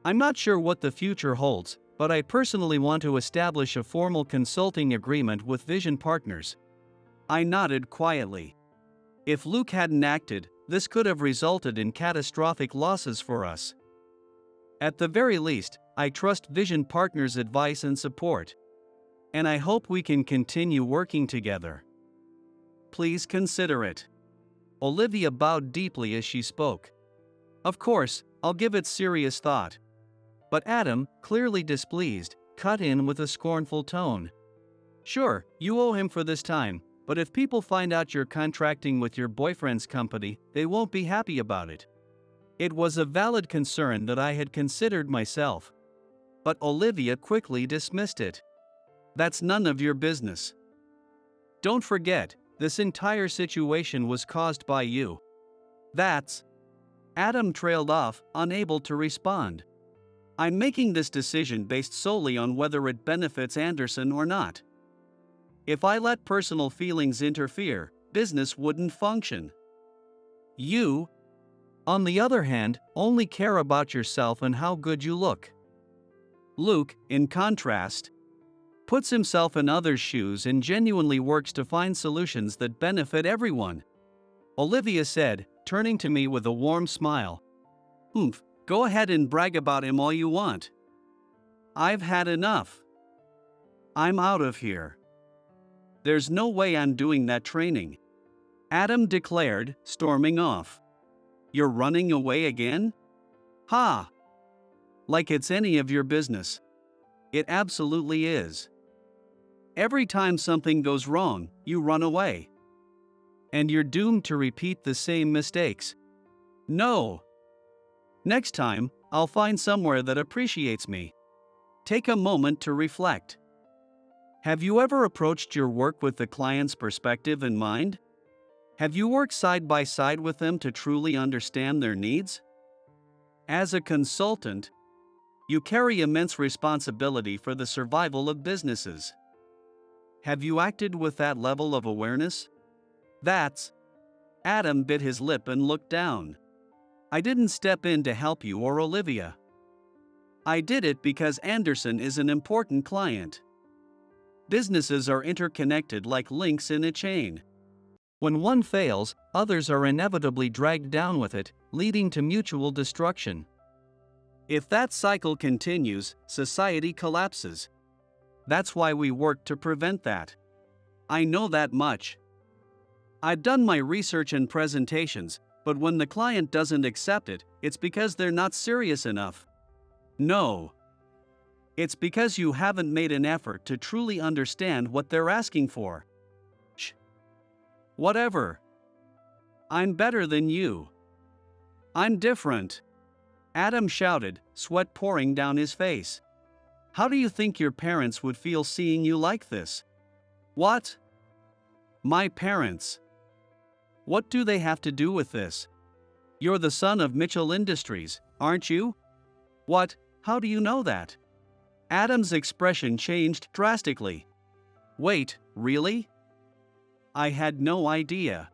Speaker 1: I'm not sure what the future holds, but I personally want to establish a formal consulting agreement with Vision Partners. I nodded quietly. If Luke hadn't acted, this could have resulted in catastrophic losses for us. At the very least, I trust Vision Partners' advice and support. And I hope we can continue working together. Please consider it. Olivia bowed deeply as she spoke. Of course, I'll give it serious thought. But Adam, clearly displeased, cut in with a scornful tone. Sure, you owe him for this time, but if people find out you're contracting with your boyfriend's company, they won't be happy about it. It was a valid concern that I had considered myself. But Olivia quickly dismissed it. That's none of your business. Don't forget, this entire situation was caused by you. That's... Adam trailed off, unable to respond. I'm making this decision based solely on whether it benefits Anderson or not. If I let personal feelings interfere, business wouldn't function. You, on the other hand, only care about yourself and how good you look. Luke, in contrast, puts himself in others' shoes and genuinely works to find solutions that benefit everyone. Olivia said, turning to me with a warm smile. Oomph, go ahead and brag about him all you want. I've had enough. I'm out of here. There's no way I'm doing that training. Adam declared, storming off. You're running away again? Ha! Like it's any of your business. It absolutely is. Every time something goes wrong, you run away. And you're doomed to repeat the same mistakes. No. Next time, I'll find somewhere that appreciates me. Take a moment to reflect. Have you ever approached your work with the client's perspective in mind? Have you worked side by side with them to truly understand their needs? As a consultant, you carry immense responsibility for the survival of businesses. Have you acted with that level of awareness? That's. Adam bit his lip and looked down. I didn't step in to help you or Olivia. I did it because Anderson is an important client. Businesses are interconnected like links in a chain. When one fails, others are inevitably dragged down with it, leading to mutual destruction. If that cycle continues, society collapses. That's why we work to prevent that. I know that much. I've done my research and presentations, but when the client doesn't accept it, it's because they're not serious enough. No. It's because you haven't made an effort to truly understand what they're asking for. Shh. Whatever. I'm better than you. I'm different. Adam shouted, sweat pouring down his face. How do you think your parents would feel seeing you like this? What? My parents. What do they have to do with this? You're the son of Mitchell Industries, aren't you? What? How do you know that? Adam's expression changed drastically. Wait, really? I had no idea.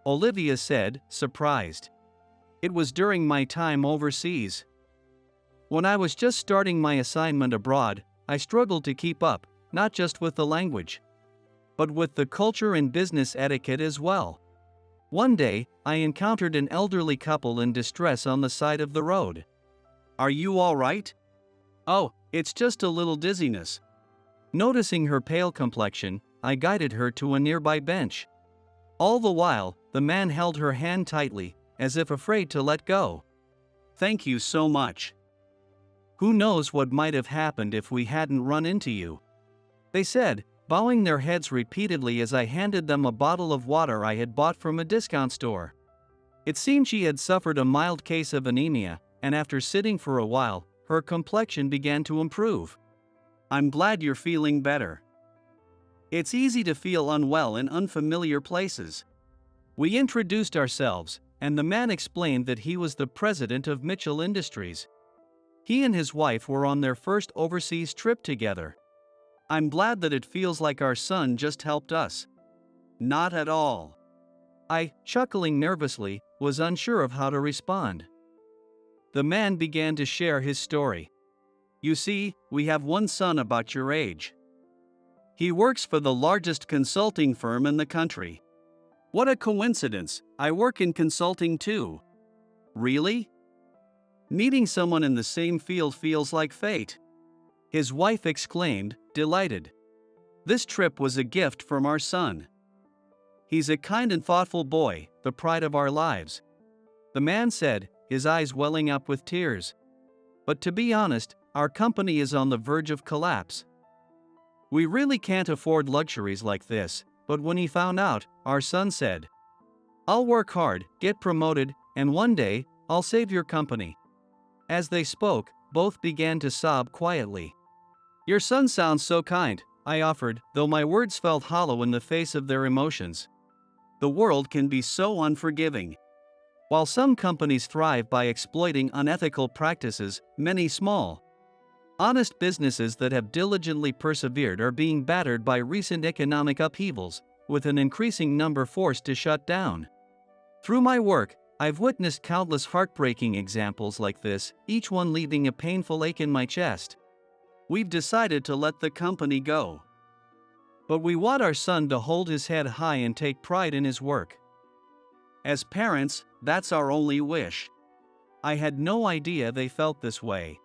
Speaker 1: Olivia said, surprised. It was during my time overseas. When I was just starting my assignment abroad, I struggled to keep up, not just with the language, but with the culture and business etiquette as well. One day, I encountered an elderly couple in distress on the side of the road. Are you all right? Oh, it's just a little dizziness. Noticing her pale complexion, I guided her to a nearby bench. All the while, the man held her hand tightly, as if afraid to let go. Thank you so much. Who knows what might have happened if we hadn't run into you? They said, bowing their heads repeatedly as I handed them a bottle of water I had bought from a discount store. It seemed she had suffered a mild case of anemia, and after sitting for a while, her complexion began to improve. I'm glad you're feeling better. It's easy to feel unwell in unfamiliar places. We introduced ourselves, and the man explained that he was the president of Mitchell Industries. He and his wife were on their first overseas trip together. I'm glad that it feels like our son just helped us. Not at all. I, chuckling nervously, was unsure of how to respond. The man began to share his story. You see, we have one son about your age. He works for the largest consulting firm in the country. What a coincidence, I work in consulting too. Really? Meeting someone in the same field feels like fate. His wife exclaimed, delighted. This trip was a gift from our son. He's a kind and thoughtful boy, the pride of our lives. The man said, his eyes welling up with tears. But to be honest, our company is on the verge of collapse. We really can't afford luxuries like this, but when he found out, our son said, I'll work hard, get promoted, and one day, I'll save your company. As they spoke, both began to sob quietly. Your son sounds so kind, I offered, though my words felt hollow in the face of their emotions. The world can be so unforgiving. While some companies thrive by exploiting unethical practices, many small, honest businesses that have diligently persevered are being battered by recent economic upheavals, with an increasing number forced to shut down. Through my work, I've witnessed countless heartbreaking examples like this, each one leaving a painful ache in my chest. We've decided to let the company go. But we want our son to hold his head high and take pride in his work. As parents, that's our only wish. I had no idea they felt this way.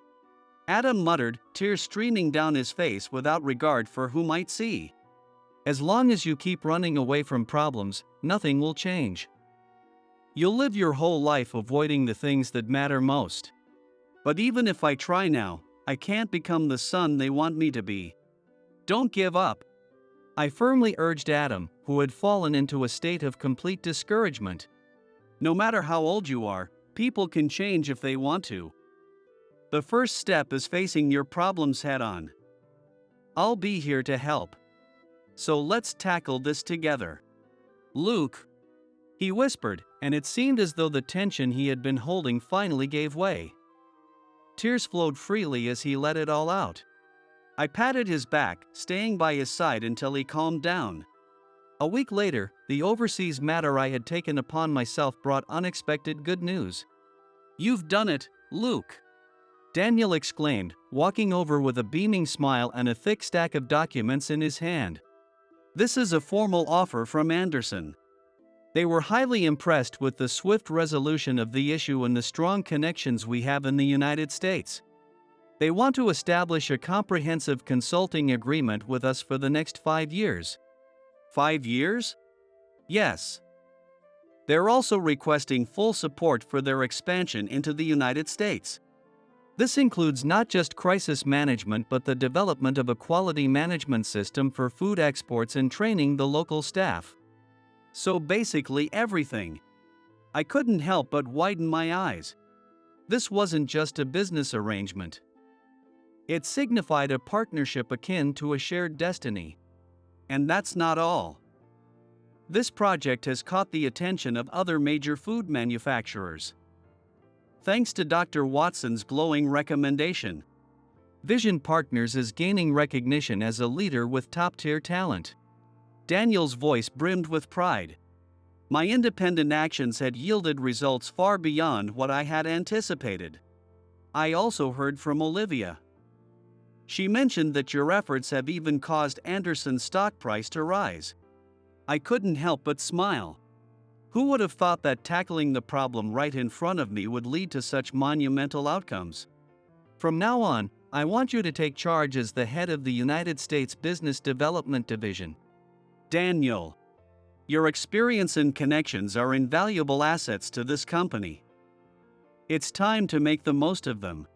Speaker 1: Adam muttered, tears streaming down his face without regard for who might see. As long as you keep running away from problems, nothing will change. You'll live your whole life avoiding the things that matter most. But even if I try now, I can't become the son they want me to be. Don't give up. I firmly urged Adam, who had fallen into a state of complete discouragement. No matter how old you are, People can change if they want to. The first step is facing your problems head on. I'll be here to help. So let's tackle this together. Luke, he whispered, and it seemed as though the tension he had been holding finally gave way. Tears flowed freely as he let it all out. I patted his back, staying by his side until he calmed down. A week later, the overseas matter I had taken upon myself brought unexpected good news. "You've done it, Luke!" Daniel exclaimed, walking over with a beaming smile and a thick stack of documents in his hand. "This is a formal offer from Anderson." They were highly impressed with the swift resolution of the issue and the strong connections we have in the United States. They want to establish a comprehensive consulting agreement with us for the next 5 years. 5 years? Yes. They're also requesting full support for their expansion into the United States. This includes not just crisis management but the development of a quality management system for food exports and training the local staff. So basically everything. I couldn't help but widen my eyes. This wasn't just a business arrangement. It signified a partnership akin to a shared destiny. And that's not all. This project has caught the attention of other major food manufacturers. Thanks to Dr. Watson's glowing recommendation, Vision Partners is gaining recognition as a leader with top-tier talent. Daniel's voice brimmed with pride. My independent actions had yielded results far beyond what I had anticipated. I also heard from Olivia. She mentioned that your efforts have even caused Anderson's stock price to rise. I couldn't help but smile. Who would have thought that tackling the problem right in front of me would lead to such monumental outcomes? From now on, I want you to take charge as the head of the United States Business Development Division. Daniel, your experience and connections are invaluable assets to this company. It's time to make the most of them.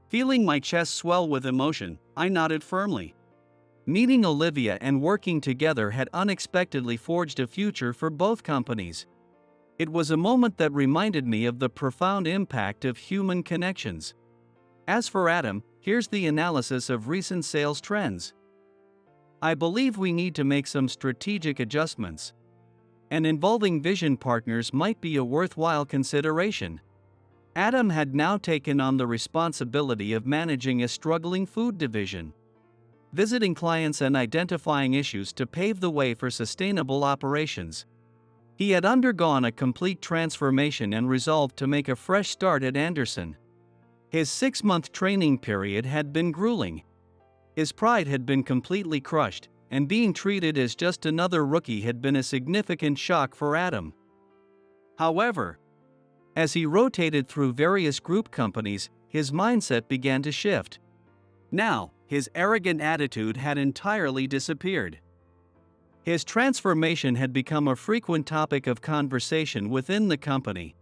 Speaker 1: Feeling my chest swell with emotion, I nodded firmly. Meeting Olivia and working together had unexpectedly forged a future for both companies. It was a moment that reminded me of the profound impact of human connections. As for Adam, here's the analysis of recent sales trends. I believe we need to make some strategic adjustments. And involving Vision Partners might be a worthwhile consideration. Adam had now taken on the responsibility of managing a struggling food division, visiting clients and identifying issues to pave the way for sustainable operations. He had undergone a complete transformation and resolved to make a fresh start at Anderson. His 6-month training period had been grueling. His pride had been completely crushed, and being treated as just another rookie had been a significant shock for Adam. However, as he rotated through various group companies, his mindset began to shift. Now, his arrogant attitude had entirely disappeared. His transformation had become a frequent topic of conversation within the company.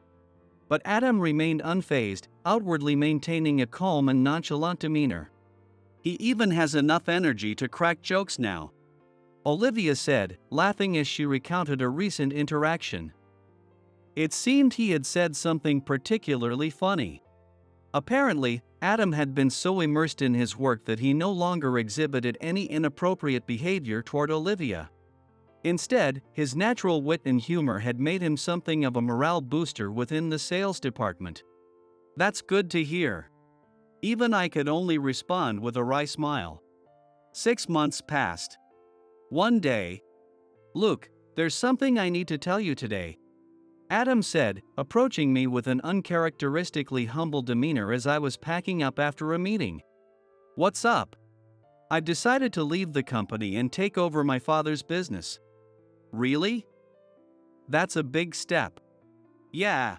Speaker 1: But Adam remained unfazed, outwardly maintaining a calm and nonchalant demeanor. He even has enough energy to crack jokes now, Olivia said, laughing as she recounted a recent interaction. It seemed he had said something particularly funny. Apparently, Adam had been so immersed in his work that he no longer exhibited any inappropriate behavior toward Olivia. Instead, his natural wit and humor had made him something of a morale booster within the sales department. That's good to hear. Even I could only respond with a wry smile. 6 months passed. One day, "Luke, there's something I need to tell you today," Adam said, approaching me with an uncharacteristically humble demeanor as I was packing up after a meeting. "What's up?" "I've decided to leave the company and take over my father's business." "Really? That's a big step." "Yeah."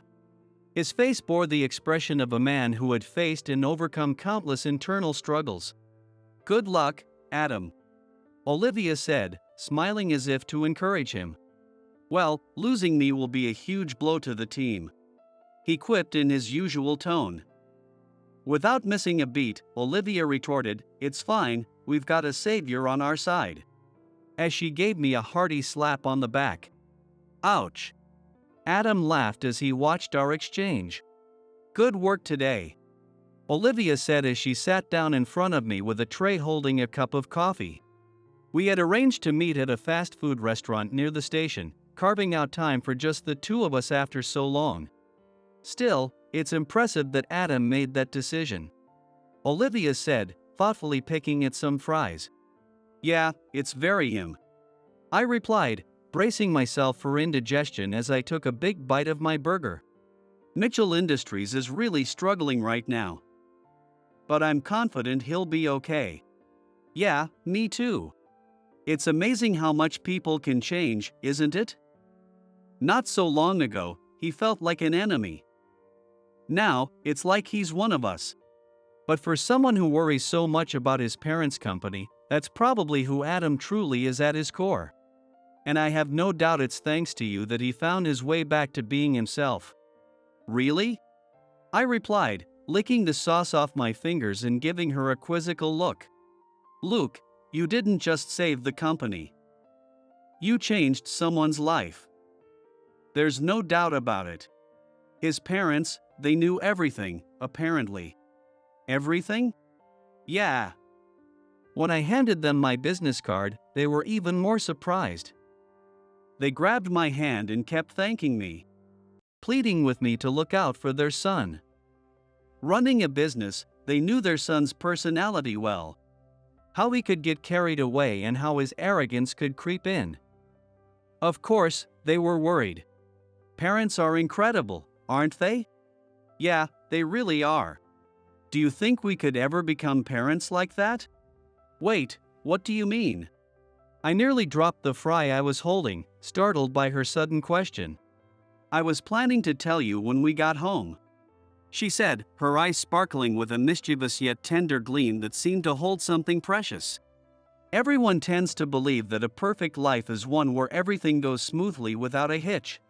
Speaker 1: His face bore the expression of a man who had faced and overcome countless internal struggles. "Good luck, Adam," Olivia said, smiling as if to encourage him. "Well, losing me will be a huge blow to the team," he quipped in his usual tone. Without missing a beat, Olivia retorted, "It's fine, we've got a savior on our side," as she gave me a hearty slap on the back. Ouch! Adam laughed as he watched our exchange. Good work today, Olivia said as she sat down in front of me with a tray holding a cup of coffee. We had arranged to meet at a fast food restaurant near the station, carving out time for just the two of us after so long. Still, it's impressive that Adam made that decision, Olivia said, thoughtfully picking at some fries. Yeah, it's very him, I replied, bracing myself for indigestion as I took a big bite of my burger. Mitchell Industries is really struggling right now, but I'm confident he'll be okay. Yeah, me too. It's amazing how much people can change, isn't it? Not so long ago, he felt like an enemy. Now, it's like he's one of us. But for someone who worries so much about his parents' company, that's probably who Adam truly is at his core. And I have no doubt it's thanks to you that he found his way back to being himself. Really? I replied, licking the sauce off my fingers and giving her a quizzical look. Luke, you didn't just save the company. You changed someone's life. There's no doubt about it. His parents, they knew everything, apparently. Everything? Yeah. When I handed them my business card, they were even more surprised. They grabbed my hand and kept thanking me, pleading with me to look out for their son. Running a business, they knew their son's personality well. How he could get carried away and how his arrogance could creep in. Of course, they were worried. Parents are incredible, aren't they? Yeah, they really are. Do you think we could ever become parents like that? Wait, what do you mean? I nearly dropped the fry I was holding, startled by her sudden question. I was planning to tell you when we got home, she said, her eyes sparkling with a mischievous yet tender gleam that seemed to hold something precious. Everyone tends to believe that a perfect life is one where everything goes smoothly without a hitch.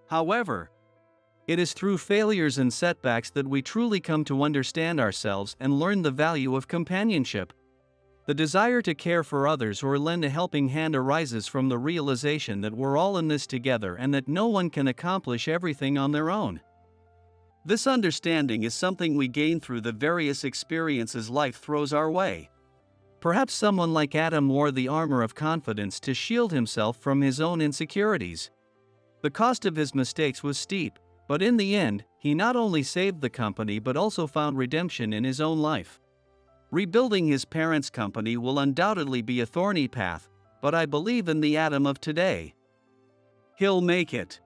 Speaker 1: However, it is through failures and setbacks that we truly come to understand ourselves and learn the value of companionship. The desire to care for others or lend a helping hand arises from the realization that we're all in this together and that no one can accomplish everything on their own. This understanding is something we gain through the various experiences life throws our way. Perhaps someone like Adam wore the armor of confidence to shield himself from his own insecurities. The cost of his mistakes was steep, but in the end, he not only saved the company but also found redemption in his own life. Rebuilding his parents' company will undoubtedly be a thorny path, but I believe in the Adam of today. He'll make it.